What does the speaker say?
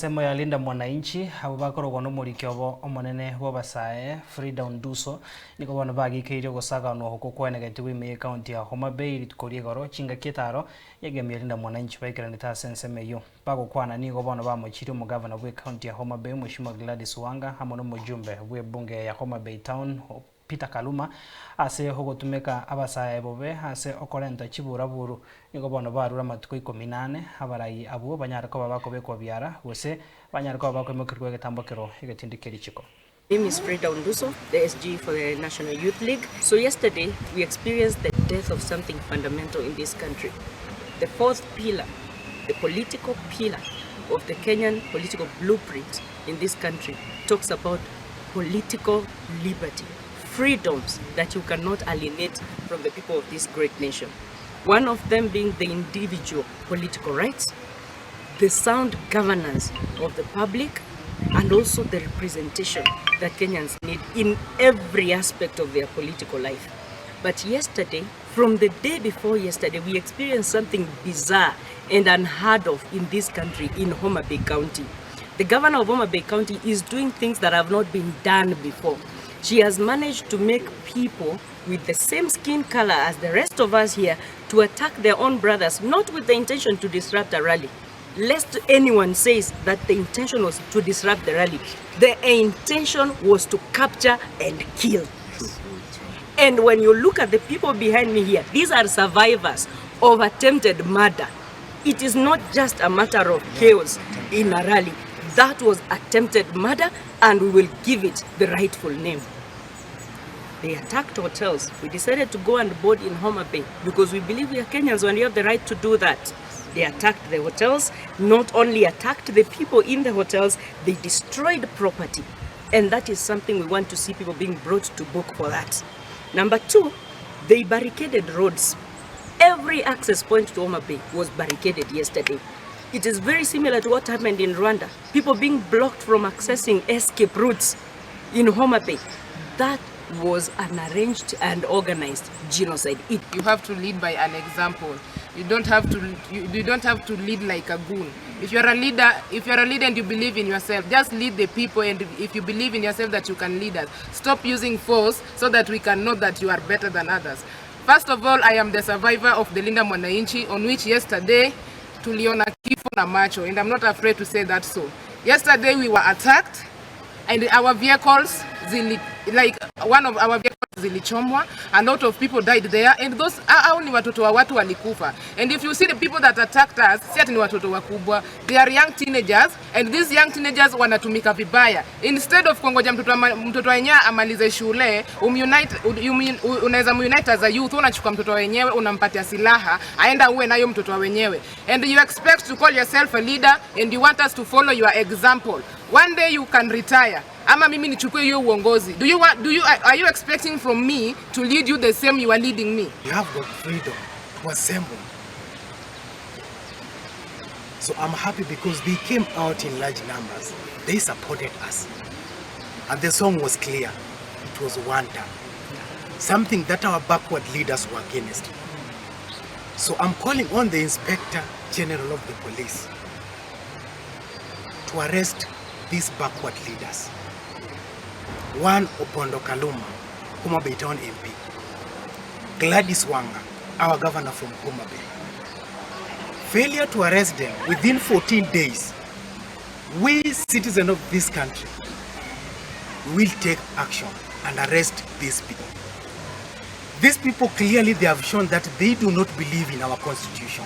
Semo ya linda Mwananchi abubakoro gono murikyobo omonene w'abasae Frida Nduso niko bana bagikeire Ogosaganwa huko kwenegete w'ime county ya Homa Bay ritukorie goro chinga kitaro yegemye linda Mwananchi baikira nita senseme yo bago kwana nigo bana bamuchiri mu governor w'e county ya Homa Bay Mheshimiwa Gladys Wanga hamwe no mujumbe w'e bunge ya Homa Bay town Peter Kaluma ase hogotumeka abasae bobe ase okorenta chibura buru niko bono barura amatuko 18 abarai abo banyarako babakobekwa BIARA gose banyarako babakwemekirwe getambokero egetindikeri chiko. Name is Frida Nduso, the SG for the National Youth League. So yesterday we experienced the death of something fundamental in this country. The fourth pillar, the political pillar of the Kenyan political blueprint in this country talks about political liberty, freedoms that you cannot alienate from the people of this great nation. One of them being the individual political rights, the sound governance of the public, and also the representation that Kenyans need in every aspect of their political life. But yesterday, from the day before yesterday, we experienced something bizarre and unheard of in this country in Homa Bay County. The governor of Homa Bay County is doing things that have not been done before. She has managed to make people with the same skin color as the rest of us here to attack their own brothers, not with the intention to disrupt a rally. Lest anyone says that the intention was to disrupt the rally. The intention was to capture and kill. And when you look at the people behind me here, these are survivors of attempted murder. It is not just a matter of chaos in a rally. That was attempted murder, and we will give it the rightful name. They attacked hotels. We decided to go and board in Homa Bay because we believe we are Kenyans and we have the right to do that. They attacked the hotels, not only attacked the people in the hotels, they destroyed property. And that is something we want to see people being brought to book for that. Number two, they barricaded roads. Every access point to Homa Bay was barricaded yesterday. It is very similar to what happened in Rwanda. People being blocked from accessing escape routes in Homa Bay. That was an arranged and organized genocide. You have to lead by an example. You don't have to lead like a goon. If you're a leader and you believe in yourself, just lead the people, and if you believe in yourself that you can lead us, stop using force so that we can know that you are better than others. First of all, I am the survivor of the Linda Mwananchi, on which yesterday tuliona kifo na macho, and I'm not afraid to say that so. Yesterday we were attacked and our vehicles, one of our vehicles zilichomwa, a lot of people died there, and those hao ni watoto wa watu walikufa. And if you see the people that attacked us, si ati ni watoto wakubwa, they are young teenagers, and these young teenagers wanatumika vibaya. Instead of kungoja mtoto wenyewe amalize shule, unaweza munite as a youth, unachukua mtoto wenyewe unampatia silaha aenda uwe nayo mtoto wenyewe, and you expect to call yourself a leader and you want us to follow your example. One day you can retire. Ama mimi nichukue hiyo uongozi. Are you expecting from me to lead you the same you are leading me? You have got freedom to assemble. So I'm happy because they came out in large numbers. They supported us. And the song was clear. It was wonder. Something that our backward leaders were against. So I'm calling on the Inspector General of the Police to arrest these backward leaders. One, Opondo Kaluma, Homa Bay Town MP. Gladys Wanga, our governor from Homa Bay. Failure to arrest them within 14 days, we citizens of this country will take action and arrest these people. These people clearly they have shown that they do not believe in our constitution.